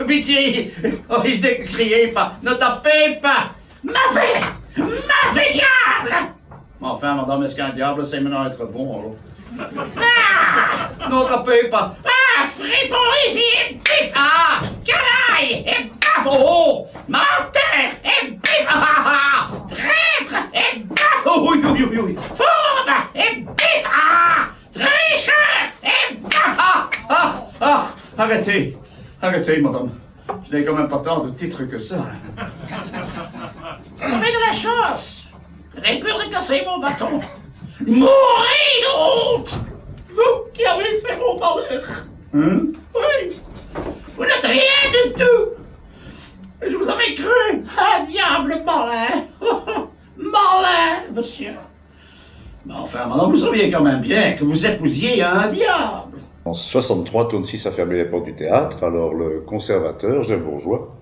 Pitié! Oh, ne criez pas! Ne tapez pas! Mauvais! Mauvais diable! Enfin, madame, est-ce qu'un diable sait maintenant être bon, alors? Ah! Ne tapez pas! Ah! Fripon ici! Bif! Ah! Canaille! Et baf! Oh! Menteur! Et bif! Ah! Traître! Et baf! Oui, oui, oui, oui! Fourbe! Et bif! Ah! Tricheur! Et baf! Ah! Ah! Ah! Arrêtez! Arrêtez, madame. Je n'ai quand même pas tant de titres que ça. Vous avez de la chance. J'avais peur de casser mon bâton. Mourez de honte! Vous qui avez fait mon malheur. Hein? Oui. Vous n'êtes rien du tout. Je vous avais cru un diable malin. Malin, monsieur. Mais enfin, madame, vous saviez quand même bien que vous épousiez un diable. En 63, Tône 6 a fermé les portes du théâtre, alors le conservateur, Jeff Bourgeois,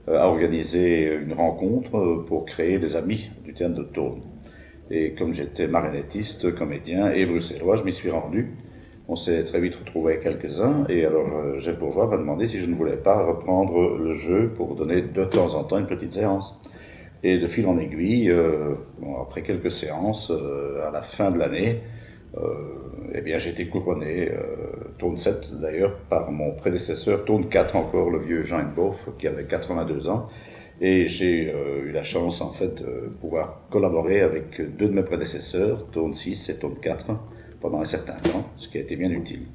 a organisé une rencontre pour créer des amis du théâtre de Tône. Et comme j'étais marionnettiste, comédien et bruxellois, je m'y suis rendu. On s'est très vite retrouvés quelques-uns, et alors Jeff Bourgeois m'a demandé si je ne voulais pas reprendre le jeu pour donner de temps en temps une petite séance. Et de fil en aiguille, après quelques séances, à la fin de l'année, eh bien, j'ai été couronné, Tône 7 d'ailleurs, par mon prédécesseur, Tône 4 encore, le vieux Jean Henboff, qui avait 82 ans. Et j'ai eu la chance, en fait, de pouvoir collaborer avec deux de mes prédécesseurs, Tône 6 et Tône 4, pendant un certain temps, ce qui a été bien utile.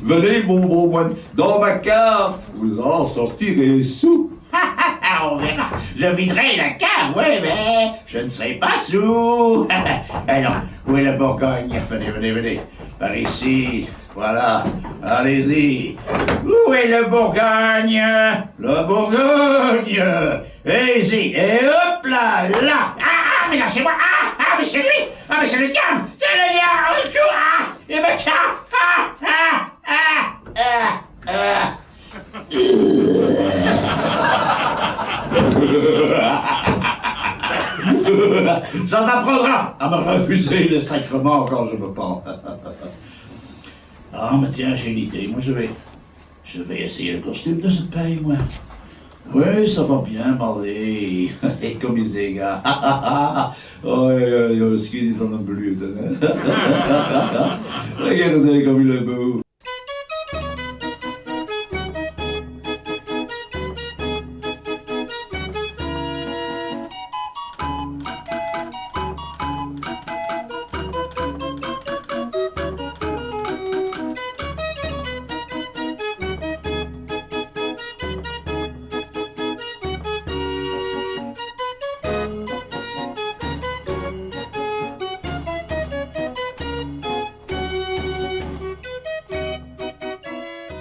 Venez, mon bon moine, dans ma cave, vous en sortirez sous. On verra. Je viderai la cave, oui, mais je ne serai pas sous. Alors, où est la Bourgogne? Venez, venez, venez. Par ici. Voilà. Allez-y. Où est le Bourgogne? Le Bourgogne. Allez-y. Et hop là, là. Ah, mais là, c'est moi. Ah, mais c'est lui. Ah, mais c'est le diable. C'est le diable. Au secours. Ah, il me tient. Ça t'apprendra à me refuser le sacrement quand je me pends. Ah, mais tiens, j'ai une idée. Moi, je vais essayer le costume de ce paille, moi. Oui, ça va bien m'aller. Et comme ils disent, gars. Oh, ce qu'ils disent en un bleu. Regardez comme il est beau.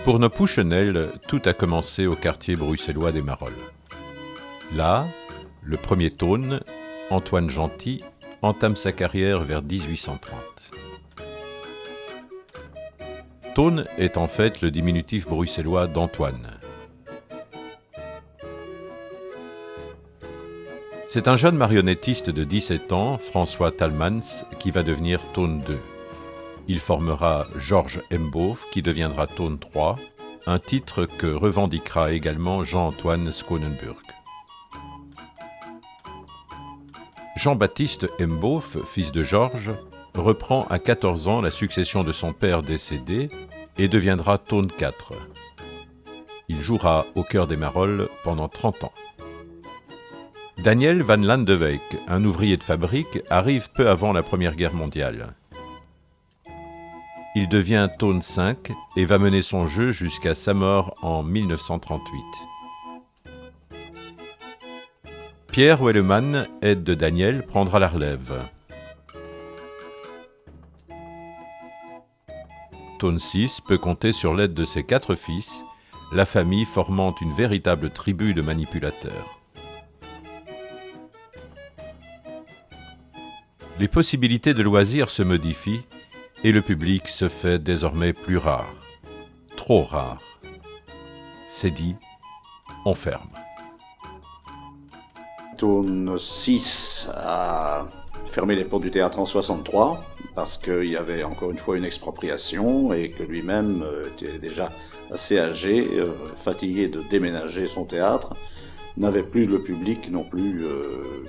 Pour nos Pouchenel, tout a commencé au quartier bruxellois des Marolles. Là, le premier Tône, Antoine Gentil, entame sa carrière vers 1830. Tône est en fait le diminutif bruxellois d'Antoine. C'est un jeune marionnettiste de 17 ans, François Talmans, qui va devenir Tône 2. Il formera Georges Henboff, qui deviendra Tône 3, un titre que revendiquera également Jean-Antoine Schonenburg. Jean-Baptiste Henboff, fils de Georges, reprend à 14 ans la succession de son père décédé et deviendra Tône 4. Il jouera au Chœur des Marolles pendant 30 ans. Daniel van Landewijk, un ouvrier de fabrique, arrive peu avant la Première Guerre mondiale. Il devient Tône 5 et va mener son jeu jusqu'à sa mort en 1938. Pierre Welleman, aide de Daniel, prendra la relève. Tone 6 peut compter sur l'aide de ses 4 fils, la famille formant une véritable tribu de manipulateurs. Les possibilités de loisirs se modifient et le public se fait désormais plus rare. Trop rare. C'est dit, on ferme. Tone 6 a fermé les portes du théâtre en 63 parce qu'il y avait encore une fois une expropriation et que lui-même était déjà assez âgé, fatigué de déménager son théâtre, n'avait plus le public non plus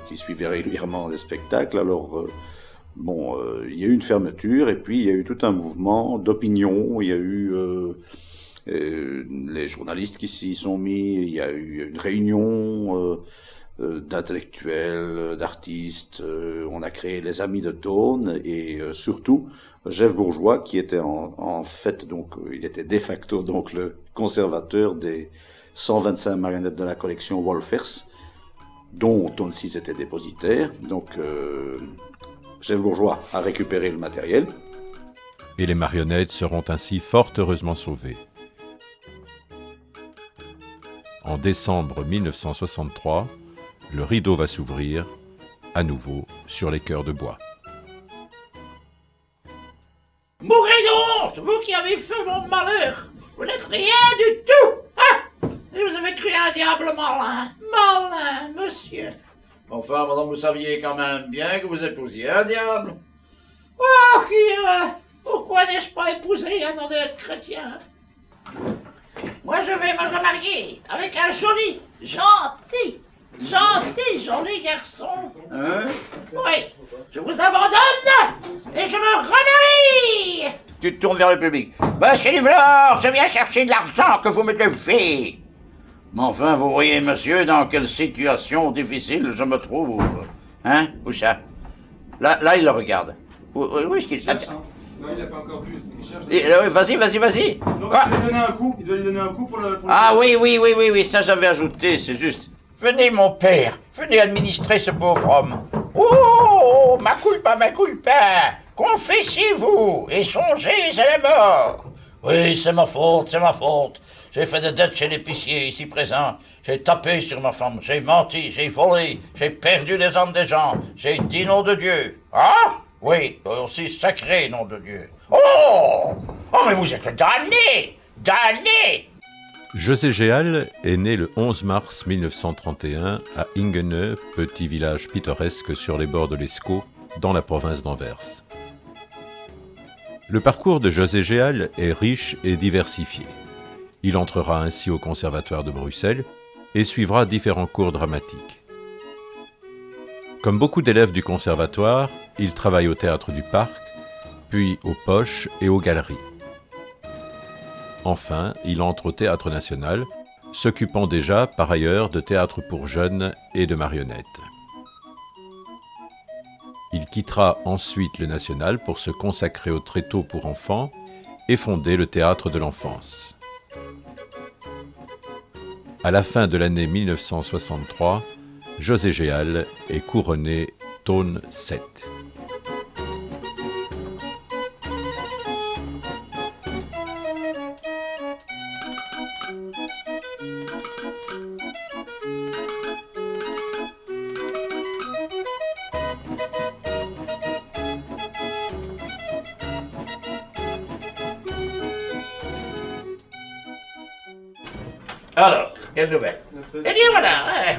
qui suivait régulièrement les spectacles. Alors il y a eu une fermeture et puis il y a eu tout un mouvement d'opinion, il y a eu les journalistes qui s'y sont mis, il y a eu une réunion d'intellectuels, d'artistes, on a créé les Amis de Tone et surtout Jeff Bourgeois qui était en fait donc il était de facto donc le conservateur des 125 marionnettes de la collection Wolfers dont Tone 6 était dépositaire. Donc Jeff Bourgeois a récupéré le matériel. Et les marionnettes seront ainsi fort heureusement sauvées. En décembre 1963, le rideau va s'ouvrir, à nouveau, sur les cœurs de bois. Mourez donc, vous qui avez fait mon malheur. Vous n'êtes rien du tout. Ah, et vous avez cru un diable malin. Malin, monsieur. Enfin, madame, vous saviez quand même bien que vous épousiez un diable. Oh, pourquoi n'ai-je pas épousé un honnête chrétien? Moi, je vais me remarier avec un joli, joli garçon. Hein? Oui, je vous abandonne et je me remarie. Tu te tournes vers le public. Monsieur Duvelor, je viens chercher de l'argent que vous me devez. Mais enfin, vous voyez, monsieur, dans quelle situation difficile je me trouve. Hein? Où ça? Là, il le regarde. Où est-ce qu'il... Non, il n'a pas encore vu. Il cherche. Vas-y. Non, il doit lui donner un coup. Il doit lui donner un coup pour le... Ah oui, ça j'avais ajouté, c'est juste. Venez, mon père, venez administrer ce pauvre homme. Oh, ma culpa, confessez-vous et songez à la mort. Oui, c'est ma faute. J'ai fait des dettes chez l'épicier ici présent. J'ai tapé sur ma femme, j'ai menti, j'ai volé, j'ai perdu les âmes des gens, j'ai dit nom de Dieu. Ah? Oui, aussi sacré nom de Dieu. Oh, mais vous êtes damné. José Géal est né le 11 mars 1931 à Ingeneux, petit village pittoresque sur les bords de l'Escaut, dans la province d'Anvers. Le parcours de José Géal est riche et diversifié. Il entrera ainsi au Conservatoire de Bruxelles et suivra différents cours dramatiques. Comme beaucoup d'élèves du Conservatoire, il travaille au Théâtre du Parc, puis aux Poches et aux Galeries. Enfin, il entre au Théâtre National, s'occupant déjà, par ailleurs, de théâtre pour jeunes et de marionnettes. Il quittera ensuite le National pour se consacrer au tréteau pour enfants et fonder le Théâtre de l'Enfance. À la fin de l'année 1963, José Géal est couronné Tone 7. Alors, quelle nouvelle? Eh bien voilà,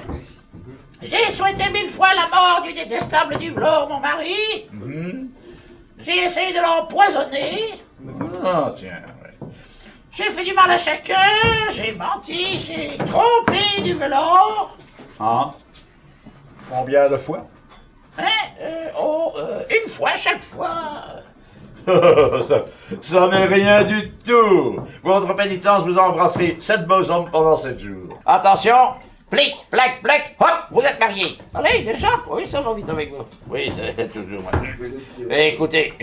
j'ai souhaité 1000 fois la mort du détestable Duvelor, mon mari. J'ai essayé de l'empoisonner. Ah, tiens, ouais. J'ai fait du mal à chacun, j'ai menti, j'ai trompé Duvelor. Ah? Combien de fois? Une fois chaque fois. Ça n'est rien du tout. Votre pénitence vous embrasserez 7 beaux hommes pendant 7 jours. Attention, plic, plac, plac, hop, vous êtes mariés. Allez, déjà? Oui, ça va vite avec vous. Oui, c'est toujours moi. Écoutez,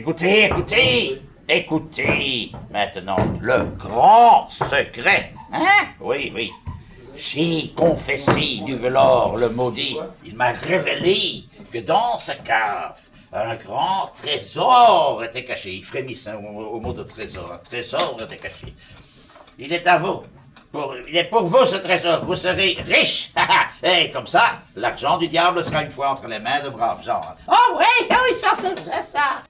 maintenant, le grand secret. Hein? Oui. J'ai confessé Duvelor, le maudit. Il m'a révélé que dans sa cave, un grand trésor était caché. Il frémissait au mot de trésor. Un trésor était caché. Il est à vous. Il est pour vous, ce trésor. Vous serez riche. Et comme ça, l'argent du diable sera une fois entre les mains de braves gens. Oh oui, ça c'est vrai, ça.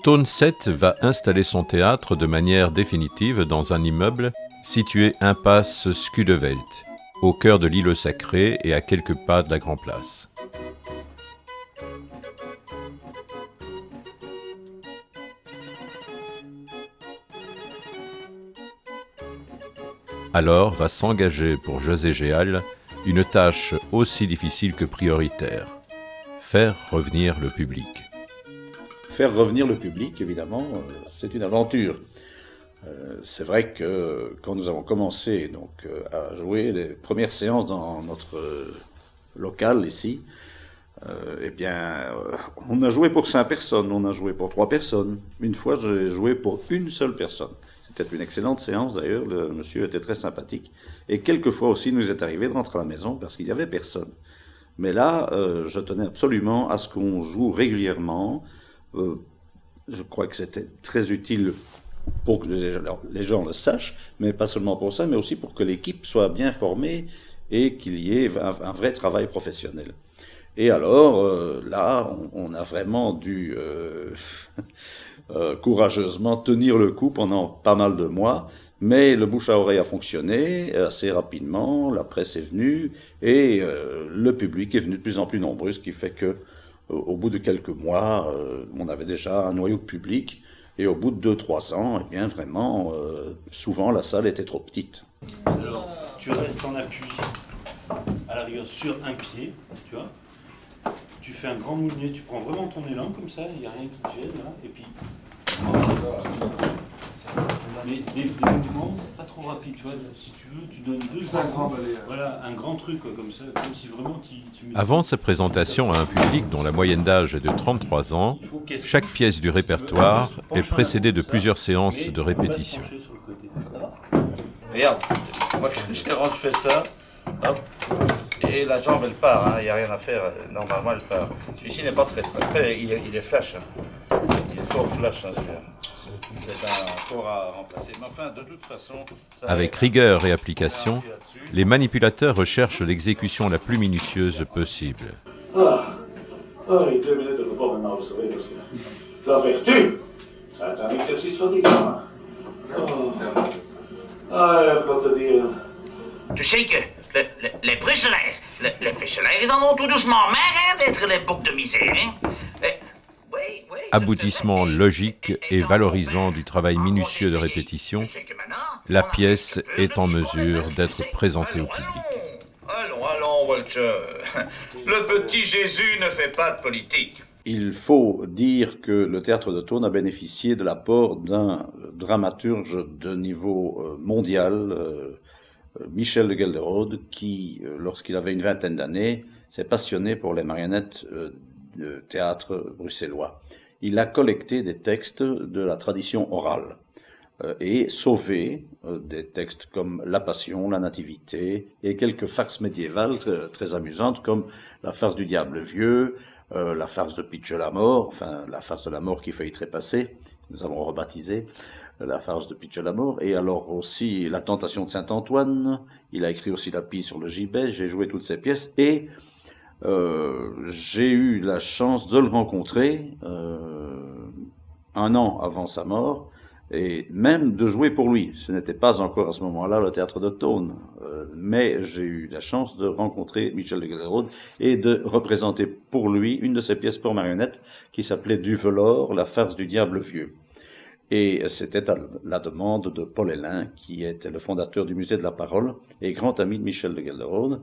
Tone 7 va installer son théâtre de manière définitive dans un immeuble situé impasse Skudevelt, au cœur de l'île sacrée et à quelques pas de la Grand Place. Alors va s'engager pour José Géal une tâche aussi difficile que prioritaire, faire revenir le public. Faire revenir le public, évidemment, c'est une aventure. C'est vrai que quand nous avons commencé à jouer les premières séances dans notre local ici, on a joué pour 5 personnes, on a joué pour 3 personnes. Une fois, j'ai joué pour une seule personne. C'était une excellente séance d'ailleurs, le monsieur était très sympathique. Et quelquefois aussi, il nous est arrivé de rentrer à la maison parce qu'il n'y avait personne. Mais là, je tenais absolument à ce qu'on joue régulièrement. Je crois que c'était très utile pour que les gens le sachent, mais pas seulement pour ça, mais aussi pour que l'équipe soit bien formée et qu'il y ait un vrai travail professionnel. Et alors, là, on a vraiment dû courageusement tenir le coup pendant pas mal de mois, mais le bouche à oreille a fonctionné assez rapidement, la presse est venue, et le public est venu de plus en plus nombreux, ce qui fait que au bout de quelques mois, on avait déjà un noyau de public, et au bout de 2-3 ans, eh bien vraiment, souvent la salle était trop petite. Alors, tu restes en appui, à la rigueur, sur un pied, tu vois. Tu fais un grand moulinet, tu prends vraiment ton élan comme ça, il n'y a rien qui te gêne, là, et puis... Mais des mouvements pas trop rapides, tu vois. Si tu veux, tu donnes 2 grands balais. Voilà, un grand truc comme ça, comme si vraiment tu mets... Avant sa présentation à un public dont la moyenne d'âge est de 33 ans, chaque pièce du répertoire est précédée de plusieurs séances de répétition. Regarde, moi quand je fais ça, hop, et la jambe elle part, il n'y a rien à faire, normalement elle part. Celui-ci n'est pas très, il est flash, il est fort flash celui-là. C'est un corps à remplacer, mais enfin de toute façon... Avec rigueur et application, les manipulateurs recherchent l'exécution la plus minutieuse possible. Les 2 minutes de repos maintenant, vous savez, parce que la vertu, c'est un exercice fatigant. Pas te dire... Tu sais que les Bruxellaires, ils en ont tout doucement marre d'être des boucs de misère. Aboutissement logique et valorisant du travail minutieux de répétition, la pièce est en mesure d'être présentée au public. Allons, Walter. Le petit Jésus ne fait pas de politique. Il faut dire que le théâtre de Thônes a bénéficié de l'apport d'un dramaturge de niveau mondial, Michel de Gelderode, qui, lorsqu'il avait une vingtaine d'années, s'est passionné pour les marionnettes de théâtre bruxellois. Il a collecté des textes de la tradition orale et sauvé des textes comme La Passion, La Nativité et quelques farces médiévales très amusantes comme la farce du Diable Vieux, la farce de Pitch la Mort, enfin la farce de la mort qui faillit trépasser, nous avons rebaptisé la farce de Pitch la Mort, et alors aussi La Tentation de Saint-Antoine. Il a écrit aussi La Pie sur le gibet. J'ai joué toutes ces pièces et j'ai eu la chance de le rencontrer 1 an avant sa mort, et même de jouer pour lui. Ce n'était pas encore à ce moment-là le théâtre de Thônes, mais j'ai eu la chance de rencontrer Michel de Gelderode et de représenter pour lui une de ses pièces pour marionnettes qui s'appelait Duvelor, la farce du Diable Vieux. Et c'était à la demande de Paul Hélin, qui était le fondateur du Musée de la Parole et grand ami de Michel de Gelderode.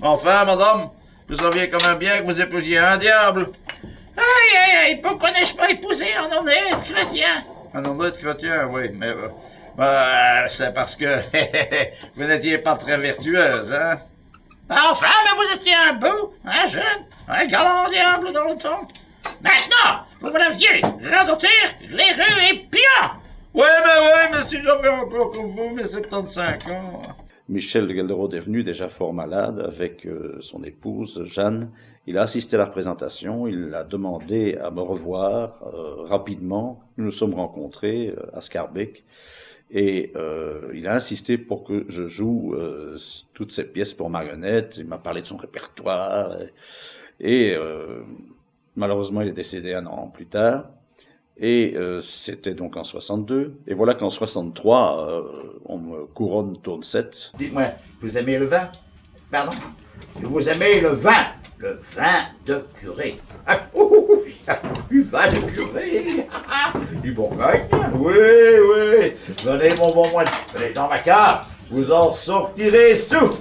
Enfin, madame, vous saviez quand même bien que vous épousiez un diable. Aïe, pourquoi n'ai-je pas épousé un honnête chrétien? Un honnête chrétien, oui, mais c'est parce que vous n'étiez pas très vertueuse, hein? Enfin, mais vous étiez un beau, un jeune, un galant diable dans le temps. Maintenant, vous l'aviez, radoter, l'aireux et pia. Ouais, mais si j'avais encore comme vous, mes 75 ans. Michel de Gelderode est venu déjà fort malade avec son épouse Jeanne. Il a assisté à la représentation, il a demandé à me revoir rapidement. Nous nous sommes rencontrés à Scarbeck et il a insisté pour que je joue toutes ces pièces pour marionnettes. Il m'a parlé de son répertoire et malheureusement il est décédé un an plus tard. Et c'était donc en 62. Et voilà qu'en 63, on me couronne Tourne 7. Dites-moi, vous aimez le vin? Pardon? Vous aimez le vin? Le vin de curé. Ah, du vin de curé. Du Bourgogne. Oui. Venez, mon bon moine. Venez dans ma cave. Vous en sortirez sous.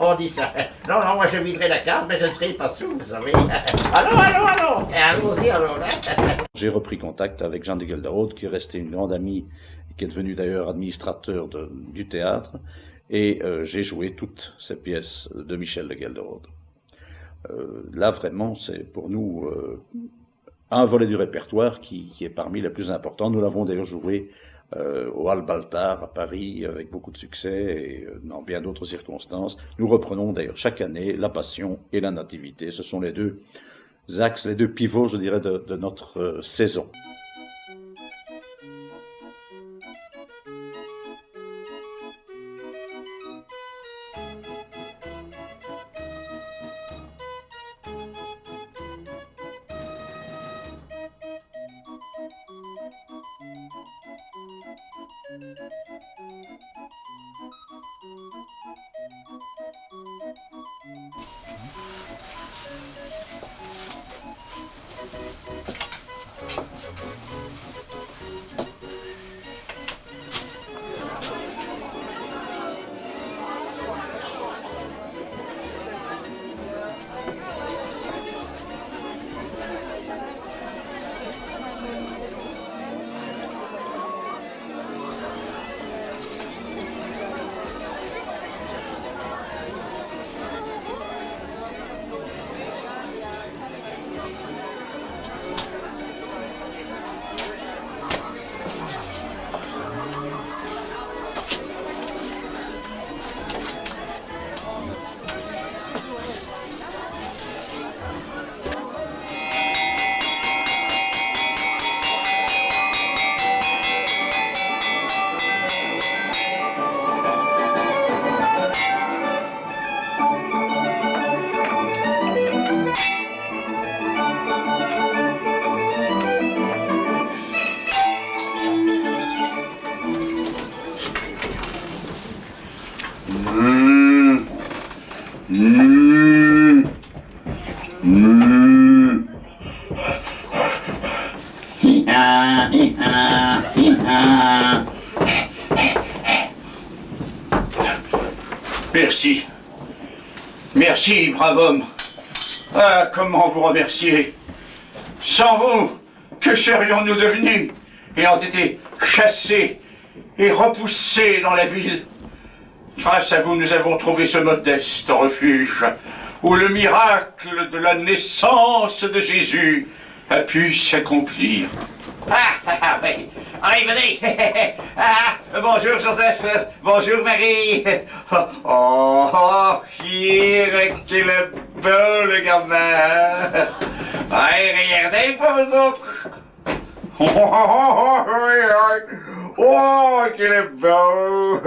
On dit ça. Non, moi je viderai la cave, mais je ne serai pas sous, vous savez. Allons. Allons-y, alors. J'ai repris contact avec Jean de Gelderode, qui est resté une grande amie, qui est devenu d'ailleurs administrateur du théâtre, et j'ai joué toutes ces pièces de Michel de Gelderode. Là, vraiment, c'est pour nous un volet du répertoire qui est parmi les plus importants. Nous l'avons d'ailleurs joué au Hall Baltard à Paris avec beaucoup de succès et dans bien d'autres circonstances. Nous reprenons d'ailleurs chaque année la Passion et la Nativité. Ce sont les deux axes, les deux pivots, je dirais, de notre saison. Merci. Merci, brave homme. Ah, comment vous remercier? Sans vous, que serions-nous devenus, ayant été chassés et repoussés dans la ville? Grâce à vous, nous avons trouvé ce modeste refuge où le miracle de la naissance de Jésus a pu s'accomplir. Oui. Allez, venez. Bonjour, Joseph. Bonjour, Marie. Quel est beau, le gamin. Allez, regardez pour vous autres. Oh, qu'il est beau!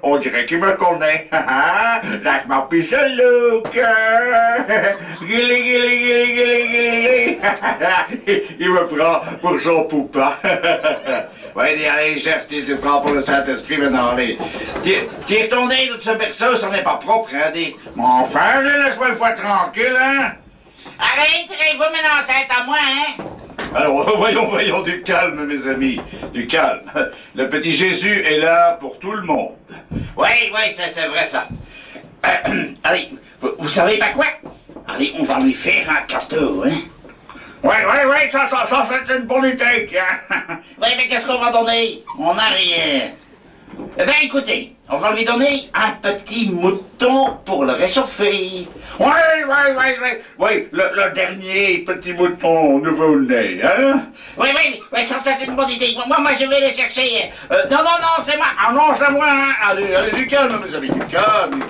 On dirait qu'il me connaît. Like my piece of look. Il me prend pour son poupin. Ouais, allez, chef, tu te prends pour le Saint-Esprit maintenant, allez. Tire ton nez de ce berceau, ça n'est pas propre, hein, dis. Mais enfin, laisse-moi une fois tranquille, hein. Arrêtez-vous maintenant, c'est à moi, hein. Alors, voyons, du calme, mes amis, du calme. Le petit Jésus est là pour tout le monde. Oui, c'est vrai, ça. Allez, vous savez pas quoi? Allez, on va lui faire un cadeau, hein? Ouais, ça c'est une bonne idée, hein? Oui, mais qu'est-ce qu'on va donner? On n'a rien. Eh bien, écoutez, On va lui donner un petit mouton pour le réchauffer. Oui, le dernier petit mouton nouveau-né, hein? Oui, ça c'est une bonne idée. Moi, je vais les chercher. Non, c'est moi. Ah non, c'est moi, hein? Allez, du calme, mes amis, du calme.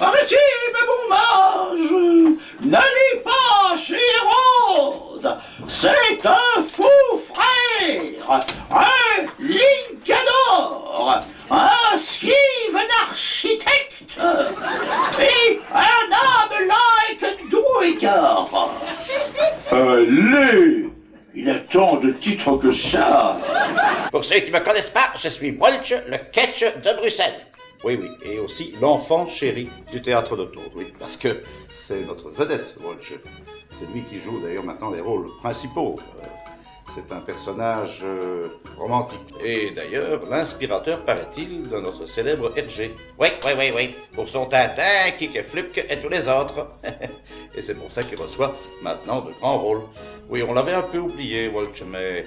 Arrêtez, mes bons mages! N'allez pas chez Hérode! C'est un fou frère! Un ligador! Un skive d'architecte! Et un âme like Druigard! Allez! Il a tant de titres que ça! Pour ceux qui ne me connaissent pas, je suis Walsh, le Ketch de Bruxelles. Oui, et aussi l'enfant chéri du théâtre de Tours, oui, parce que c'est notre vedette, Walsh. C'est lui qui joue d'ailleurs maintenant les rôles principaux. C'est un personnage romantique. Et d'ailleurs, l'inspirateur, paraît-il, de notre célèbre Hergé. Oui. Pour son Tintin, Kik, Fluke et tous les autres. Et c'est pour ça qu'il reçoit maintenant de grands rôles. Oui, on l'avait un peu oublié, Walsh, mais...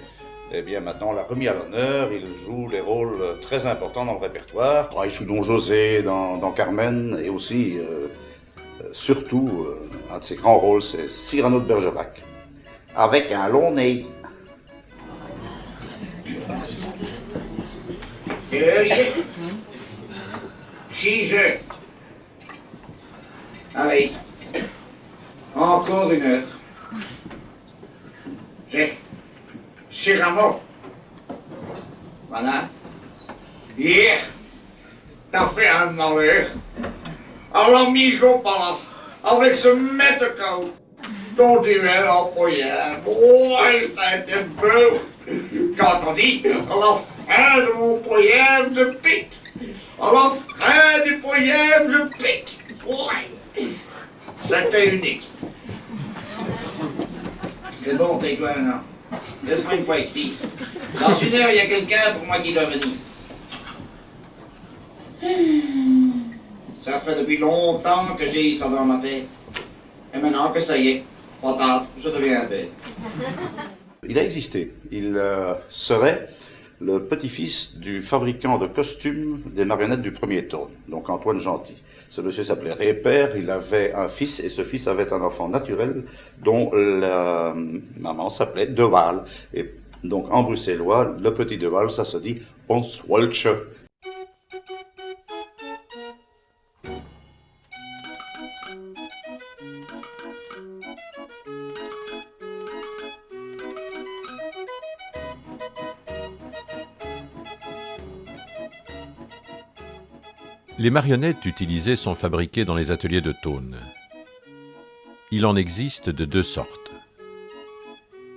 Eh bien, maintenant, on l'a remis à l'honneur. Il joue les rôles très importants dans le répertoire. Il joue Don José dans Carmen, et aussi, surtout, un de ses grands rôles, c'est Cyrano de Bergerac, avec un long nez. Quelle heure il est? 6 heures. Allez, encore 1 heure. Cyrano. Voilà. Hier, t'as fait un malheur. À la mise au palace, avec ce maître chaos. Ton duel en poignard. Ouais, ça a été beau. T'as entendu? À la fin de mon poignard, je pique. À la fin du poignard, je pique. Ouais. C'était unique. C'est bon, tais-toi maintenant. Laisse-moi une fois explique. Dans 1 heure, il y a quelqu'un pour moi qui doit venir. Ça fait depuis longtemps que j'ai ça dans ma tête. Et maintenant que ça y est, pas tard, je deviens bête. Il a existé. Il serait le petit-fils du fabricant de costumes des marionnettes du premier Tône, donc Antoine Gentil. Ce monsieur s'appelait Répère, il avait un fils, et ce fils avait un enfant naturel dont la maman s'appelait De Waal. Et donc en bruxellois, le petit De Waal, ça se dit Ons Walsh. Les marionnettes utilisées sont fabriquées dans les ateliers de Thônes. Il en existe de 2 sortes.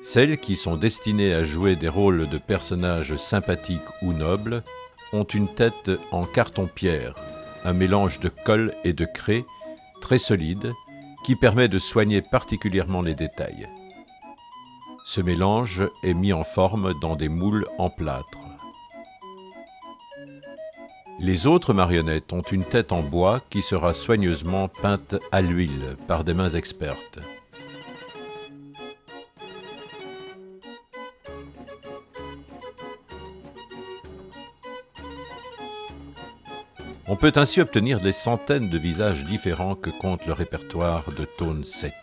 Celles qui sont destinées à jouer des rôles de personnages sympathiques ou nobles ont une tête en carton-pierre, un mélange de colle et de craie très solide qui permet de soigner particulièrement les détails. Ce mélange est mis en forme dans des moules en plâtre. Les autres marionnettes ont une tête en bois qui sera soigneusement peinte à l'huile par des mains expertes. On peut ainsi obtenir des centaines de visages différents que compte le répertoire de Thônes 7.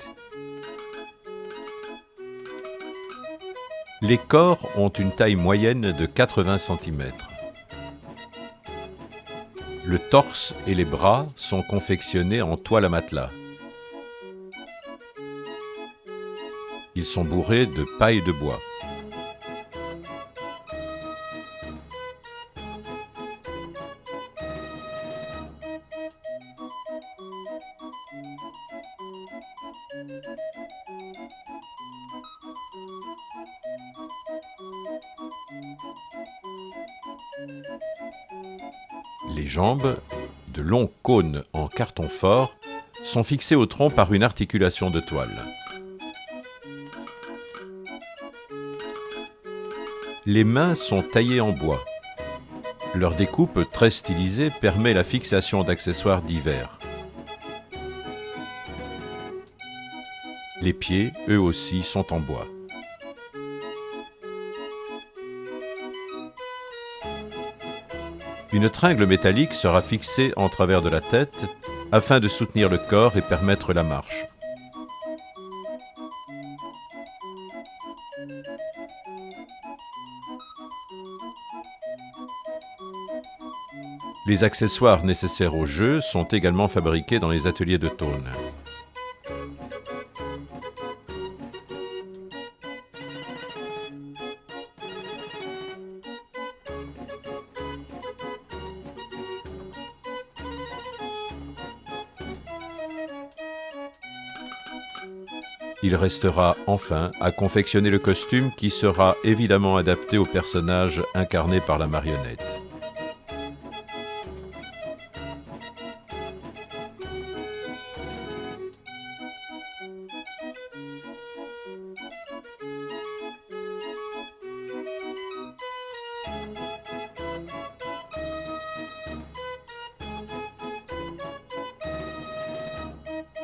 Les corps ont une taille moyenne de 80 cm. Le torse et les bras sont confectionnés en toile à matelas. Ils sont bourrés de paille de bois. Les jambes, de longs cônes en carton fort, sont fixées au tronc par une articulation de toile. Les mains sont taillées en bois. Leur découpe très stylisée permet la fixation d'accessoires divers. Les pieds, eux aussi, sont en bois. Une tringle métallique sera fixée en travers de la tête afin de soutenir le corps et permettre la marche. Les accessoires nécessaires au jeu sont également fabriqués dans les ateliers de Thônes. Il restera enfin à confectionner le costume qui sera évidemment adapté au personnage incarné par la marionnette.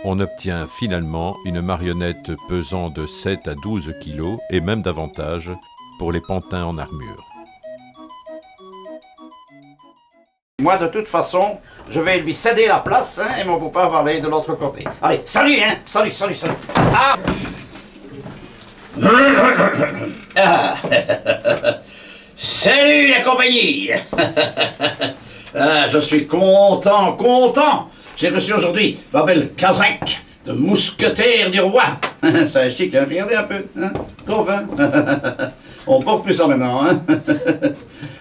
On obtient finalement une marionnette pesant de 7 à 12 kg et même davantage pour les pantins en armure. Moi, de toute façon, je vais lui céder la place, hein, et mon beau-père va aller de l'autre côté. Allez, salut, hein! Salut, salut, salut! Ah! Ah. Salut la compagnie! Ah, je suis content! J'ai reçu aujourd'hui ma belle casaque de mousquetaire du roi. C'est chic, hein? Regardez un peu, hein? Trouve, hein? On porte plus ça maintenant, hein?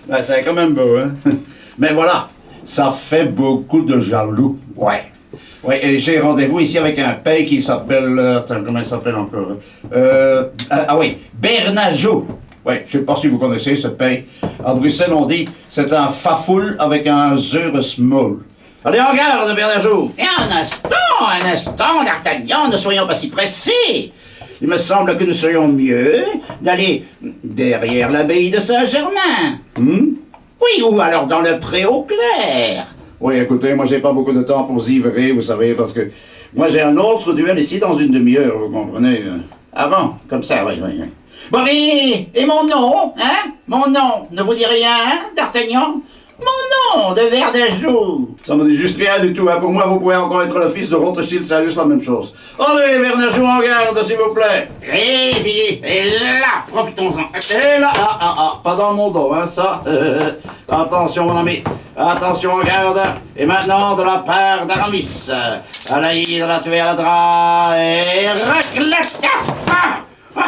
Ben, c'est quand même beau, hein? Mais voilà, ça fait beaucoup de jaloux. Ouais, et j'ai rendez-vous ici avec un pay qui s'appelle... attends, comment il s'appelle encore? Oui, Bernajoux. Ouais, je sais pas si vous connaissez ce pay. À Bruxelles, on dit c'est un fafoul avec un zeur small. Allez, en garde, Bernajoux! Et un instant, d'Artagnan, ne soyons pas si pressés. Il me semble que nous serions mieux d'aller derrière l'abbaye de Saint-Germain. Oui, ou alors dans le pré au clair. Oui, écoutez, moi j'ai pas beaucoup de temps pour zivrer, vous savez, parce que moi j'ai un autre duel ici dans une demi-heure, vous comprenez? Ah bon, comme ça, oui. Bon, et mon nom, hein? Mon nom, ne vous dit rien, hein, d'Artagnan? Mon nom de Bernajoux! Ça me dit juste rien du tout, hein. Pour moi, vous pouvez encore être le fils de Rothschild, c'est juste la même chose. Allez, Bernajoux, en garde, s'il vous plaît! Et là, profitons-en! Et là, pas dans mon dos, hein, ça. Attention, mon ami, attention, en garde. Et maintenant, de la part d'Aramis, Alaïd l'a tué à la drap et raclette!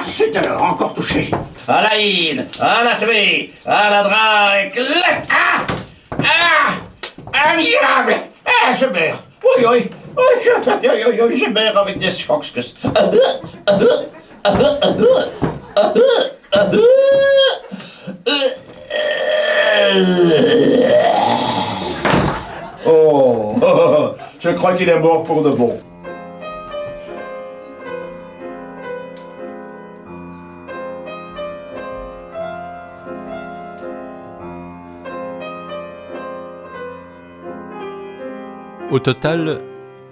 Chut alors, encore touché. Alaïd, à la tuer, à la drap et clac! Amiable! Je meurs! Oui, je meurs avec des chocs. Oh, je crois qu'il est mort pour de bon. Au total,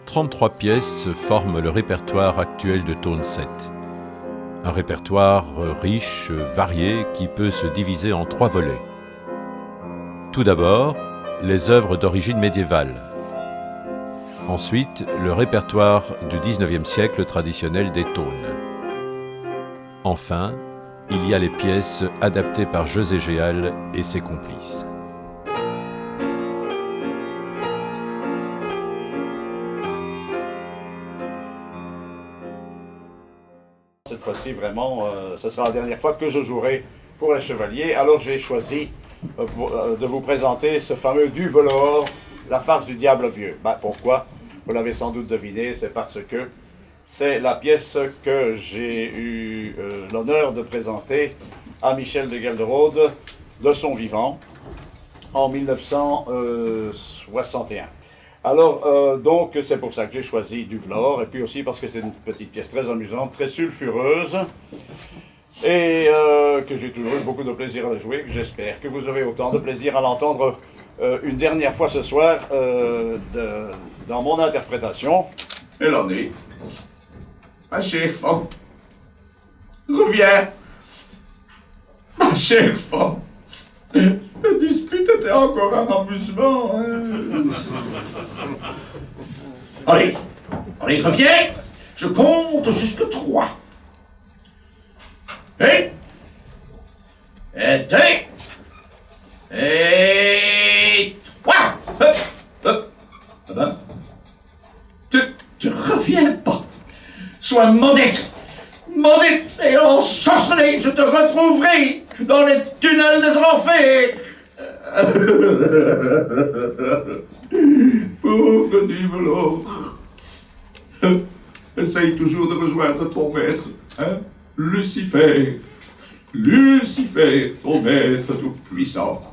33 pièces forment le répertoire actuel de Thônes 7. Un répertoire riche, varié, qui peut se diviser en 3 volets. Tout d'abord, les œuvres d'origine médiévale. Ensuite, le répertoire du XIXe siècle traditionnel des Thônes. Enfin, il y a les pièces adaptées par José Géal et ses complices. Cette fois-ci, vraiment, ce sera la dernière fois que je jouerai pour les chevaliers. Alors j'ai choisi de vous présenter ce fameux Du Volor, la farce du diable vieux. Pourquoi? Vous l'avez sans doute deviné, c'est parce que c'est la pièce que j'ai eu l'honneur de présenter à Michel de Gelderode de son vivant en 1961. Alors, donc, c'est pour ça que j'ai choisi Du Volor, et puis aussi parce que c'est une petite pièce très amusante, très sulfureuse, et que j'ai toujours eu beaucoup de plaisir à la jouer, que j'espère que vous aurez autant de plaisir à l'entendre une dernière fois ce soir dans mon interprétation. Et l'on est. Ma chère femme, reviens. Ma chère femme. La dispute était encore un amusement. Hein. Allez, reviens. Je compte jusque 3. Et 2. Et 3. Hop. Tu reviens pas. Sois modeste, et ensorcelé, je te retrouverai dans les tunnels des enfers. Pauvre Duvelot. Essaye toujours de rejoindre ton maître, hein? Lucifer, ton maître tout-puissant.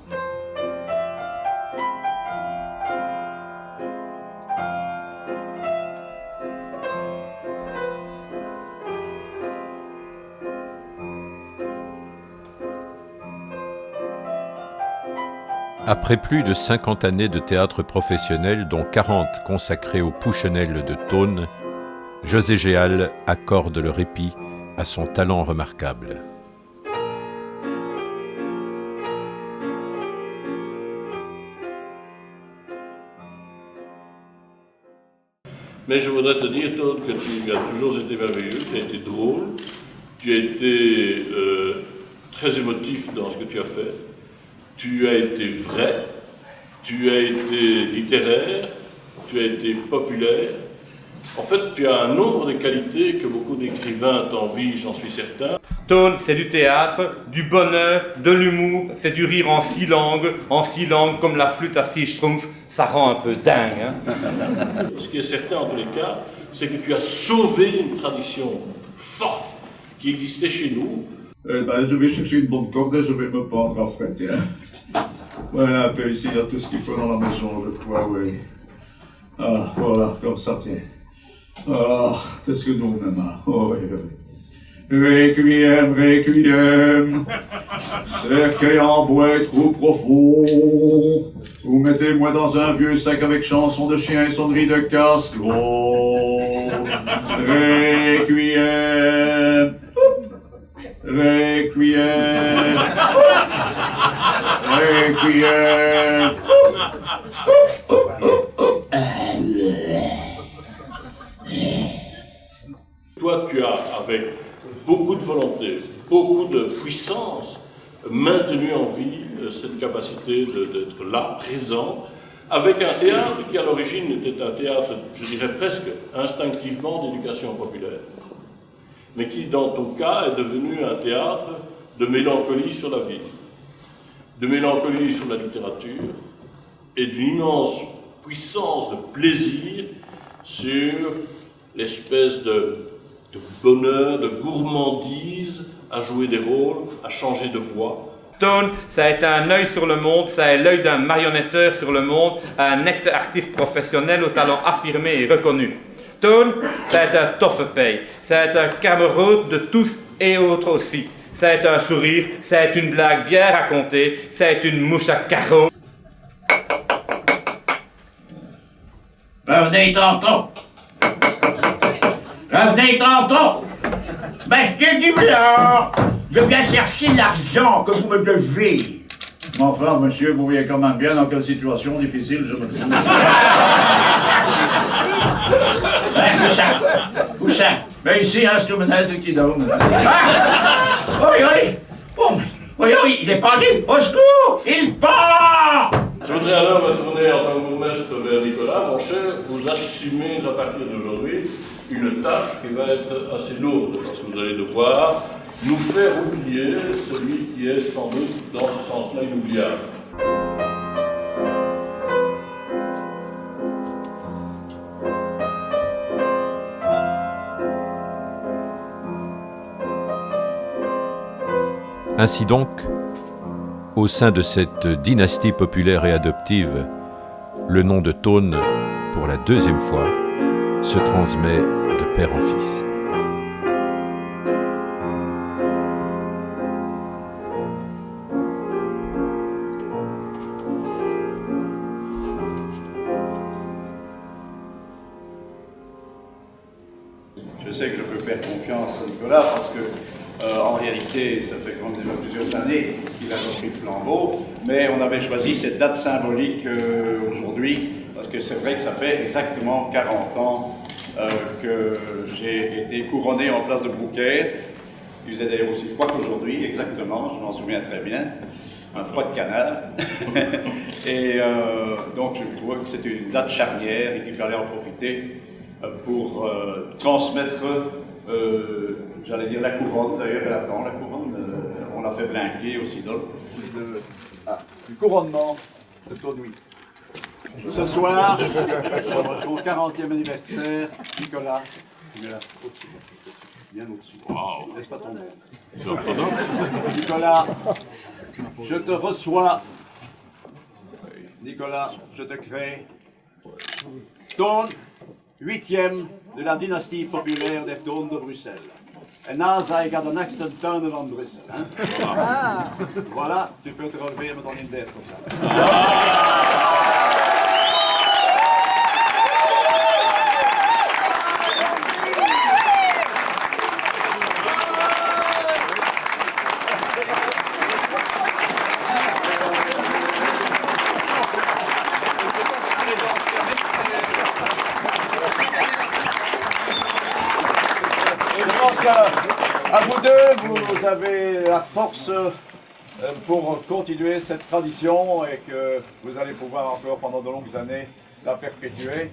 Après plus de 50 années de théâtre professionnel, dont 40 consacrées au Pouchenel de Thônes, José Géal accorde le répit à son talent remarquable. Mais je voudrais te dire, Todd, que tu as toujours été merveilleux, tu as été drôle, tu as été très émotif dans ce que tu as fait, tu as été vrai, tu as été littéraire, tu as été populaire. En fait, tu as un nombre de qualités que beaucoup d'écrivains t'envient, j'en suis certain. Thônes, c'est du théâtre, du bonheur, de l'humour, c'est du rire en 6 langues comme la flûte à 6 schtroumpfs, ça rend un peu dingue. Hein. Ce qui est certain en tous les cas, c'est que tu as sauvé une tradition forte qui existait chez nous. Je vais chercher une bonne corde et je vais me pendre en fait. Hein. Voilà, un peu ici, il y a tout ce qu'il faut dans la maison, je crois, oui. Ah, voilà, comme ça, tiens. Ah, qu'est-ce que nous on a. Oh, oui. Requiem, cercueil en bois trop profond. Vous mettez-moi dans un vieux sac avec chanson de chien et sonnerie de casque. Oh, Requiem, Toi, tu as, avec beaucoup de volonté, beaucoup de puissance, maintenu en vie cette capacité d'être là, présent, avec un théâtre qui à l'origine était un théâtre, je dirais presque instinctivement d'éducation populaire, mais qui dans ton cas est devenu un théâtre de mélancolie sur la vie, de mélancolie sur la littérature et d'une immense puissance de plaisir sur l'espèce de bonheur, de gourmandise à jouer des rôles, à changer de voix. Thônes, ça a été un œil sur le monde, ça a l'œil d'un marionnetteur sur le monde, un ex-artiste professionnel au talent affirmé et reconnu. Thônes, ça a été un toffepaye, ça a été un camarade de tous et autres aussi. Ça a été un sourire, ça a été une blague bien racontée, ça a été une mouche à carreaux. Revenez tantôt. Monsieur Duvelot, je viens chercher l'argent que vous me devez. Mais enfin, monsieur, vous voyez quand même bien dans quelle situation difficile je me trouve. Couchin. Mais ici, hein, je te menace qui donne. Oui, il est pendu. Au secours, il part. Je voudrais alors me tourner en tant que bourgmestre vers Nicolas. Mon cher, vous assumez à partir d'aujourd'hui une tâche qui va être assez lourde, parce que vous allez devoir nous faire oublier celui qui est sans doute, dans ce sens-là, inoubliable. Ainsi donc, au sein de cette dynastie populaire et adoptive, le nom de Thônes, pour la 2e fois, se transmet de père en fils. Je sais que je peux faire confiance à Nicolas parce que En réalité, ça fait quand même déjà plusieurs années qu'il a repris le flambeau, mais on avait choisi cette date symbolique aujourd'hui, parce que c'est vrai que ça fait exactement 40 ans que j'ai été couronné en place de Brouckère. Il faisait d'ailleurs aussi froid qu'aujourd'hui, exactement, je m'en souviens très bien. Un froid de canard. Et donc je trouvais que c'était une date charnière et qu'il fallait en profiter pour transmettre, j'allais dire la couronne, d'ailleurs elle attend la couronne, on l'a fait blinquer aussi d'ol. Du couronnement de Tonwi. Ce soir, au 40e anniversaire, Nicolas, au-dessus, bien au-dessus. Wow. Laisse pas tomber. Nicolas, je te reçois. Nicolas, je te crée. Ton 8e de la dynastie populaire des Toon de Bruxelles. En na zei ik aan de nächste tuinen van Brussel. Voilà, tu peux te relever met dan in bed. À vous deux, vous avez la force pour continuer cette tradition et que vous allez pouvoir encore pendant de longues années la perpétuer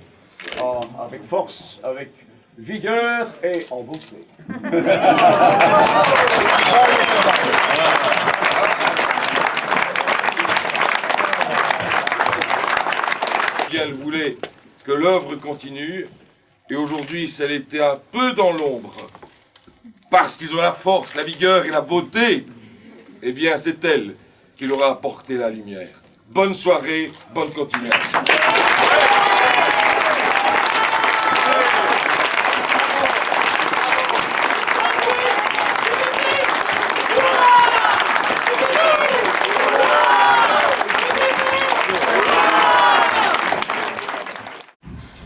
avec force, avec vigueur et en beauté. Elle voulait que l'œuvre continue et aujourd'hui, si elle était un peu dans l'ombre, parce qu'ils ont la force, la vigueur et la beauté, eh bien c'est elle qui leur a apporté la lumière. Bonne soirée, bonne continuation.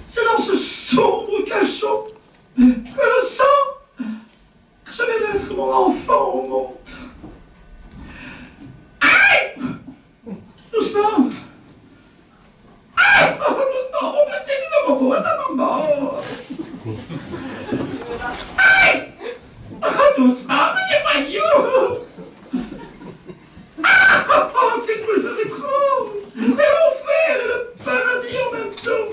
C'est dans ce sombre cachot que je sens que je vais mettre mon enfant au monde. Aïe! Doucement! Aïe! Doucement, mon petit bobo à ta maman! Aïe! Doucement, petit voyou! Quelle couleur étrange! C'est l'enfer et le paradis en même temps!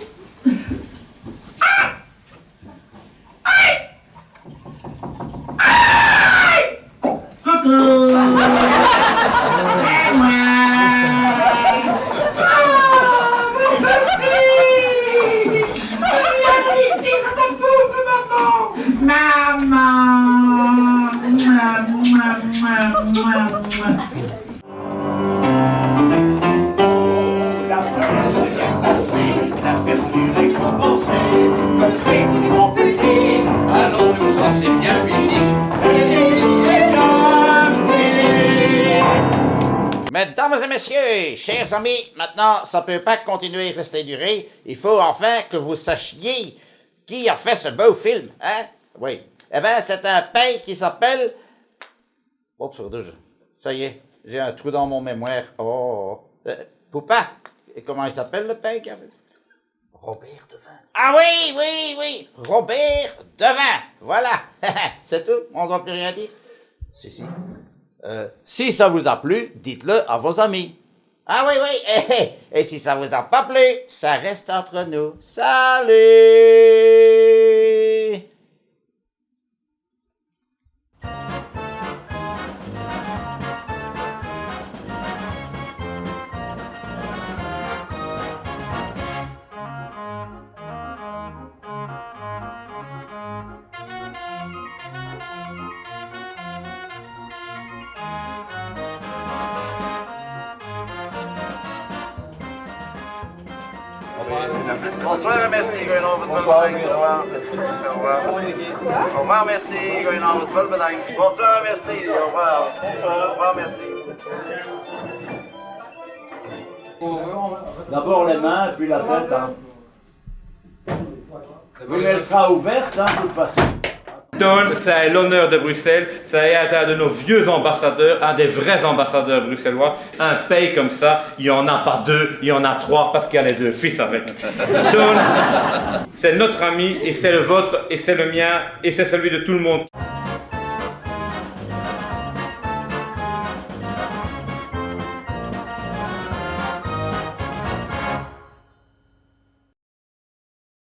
Mesdames et messieurs, chers amis, maintenant, ça peut pas continuer et rester durer. Il faut enfin que vous sachiez qui a fait ce beau film, hein? Oui. Eh bien, c'est un pays qui s'appelle... Ça y est, j'ai un trou dans mon mémoire. Oh. Poupin. Et comment il s'appelle le pays qui a fait... Robert Devin. Ah oui, oui, oui. Robert Devin. Voilà. C'est tout. On ne doit plus rien dire. Si. Si ça vous a plu, dites-le à vos amis. Ah oui, oui. Et si ça vous a pas plu, ça reste entre nous. Salut! Bonsoir, merci, Goynon, votre belle bedagne. Au revoir. Au revoir. Au revoir, merci, Goynon, votre belle bedagne. Bonsoir, merci. Au revoir. Au revoir, merci. D'abord les mains, puis la tête. Hein. Oui, mais elle sera ouverte, hein, de toute façon. Toon, ça est l'honneur de Bruxelles, ça est un de nos vieux ambassadeurs, un des vrais ambassadeurs bruxellois. Un pays comme ça, il n'y en a pas deux, il y en a trois, parce qu'il y a les deux fils avec. Toon, c'est notre ami, et c'est le vôtre, et c'est le mien, et c'est celui de tout le monde.